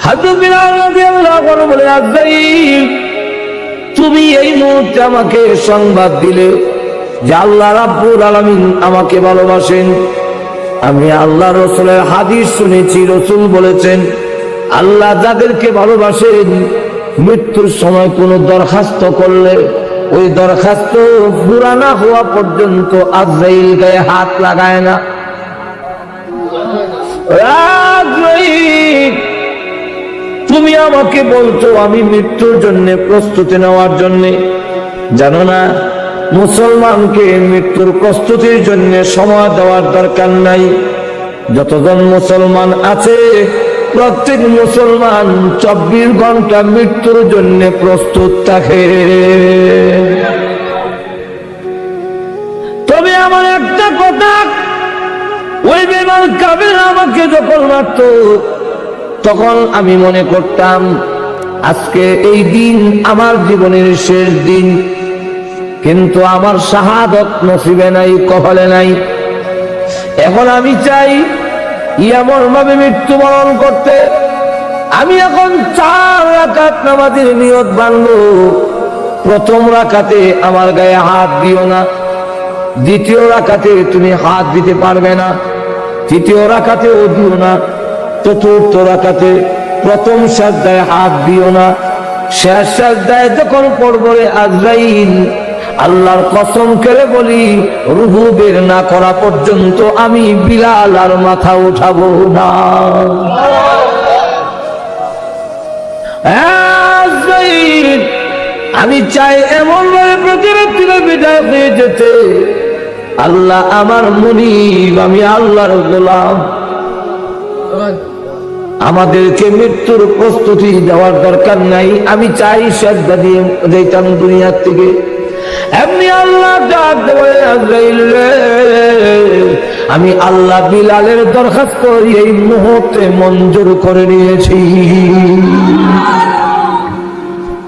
হযরত বিলাল রাদিয়াল্লাহু আনহু বলে, আজরাইল তুমি এই মুহূর্তে আমাকে সংবাদ দিলে যে আল্লাহ রাব্বুল আলামিন আমাকে ভালোবাসেন। আমি আল্লাহ রাসূলের হাদিস শুনেছি, রাসূল বলেছেন আল্লাহ যাদেরকে ভালোবাসেন মৃত্যুর সময় কোনো দরখাস্ত করলে ওই দরখাস্ত পুরা না হওয়া পর্যন্ত আজরাইল গায়ে হাত লাগায় না। আজরাইল তুমি আমাকে বলছো আমি মৃত্যুর জন্য প্রস্তুতি নেওয়ার জন্য, জানো না মুসলমানকে মৃত্যুর প্রস্তুতির জন্য সময় দেওয়ার দরকার নাই। যতজন মুসলমান আছে প্রত্যেক মুসলমান 24 ঘন্টা মৃত্যুর জন্য প্রস্তুত থাকে। তবে আমার একটা কথা, ওই বেঈমান কাফের আমাকে যখন মারত তখন আমি মনে করতাম আজকে এই দিন আমার জীবনের শেষ দিন, কিন্তু আমার শাহাদত নসিবে নাই, কপালে নাই। এখন আমি চাই এমন ভাবে মৃত্যুবরণ করতে, আমি এখন 4 রাকাত নামাজের নিয়ত বাঁধবো। প্রথম রাকাতে আমার গায়ে হাত দিও না, দ্বিতীয় রাকাতে তুমি হাত দিতে পারবে না, তৃতীয় রাকাতেও দিও না, চতুর্থ রাকাতে প্রথম সাজদায় হাত দিও না, শেষ সাজদায় যখন পড়ব রে আজরাইল আল্লাহর কসম করে বলি রূহ বের না করা পর্যন্ত আমি বিলাল আর মাথা উঠাবো না। আজরাইল আমি চাই এমন ভাবে প্রতিরাত্রিরে বিদায় হয়ে যেতে, আল্লাহ আমার মুনিব, আমি আল্লাহর গোলাম। আমাদেরকে মৃত্যুর প্রস্তুতি দেওয়ার দরকার নাই, আমি চাই সাজদা দিয়ে যাইতাম দুনিয়ার থেকে। এমনি আল্লাহ ডাক দেবে, আজরাইল আমি আল্লাহ বিলালের দরখাস্ত এই মুহূর্তে মঞ্জুর করে নিয়েছি।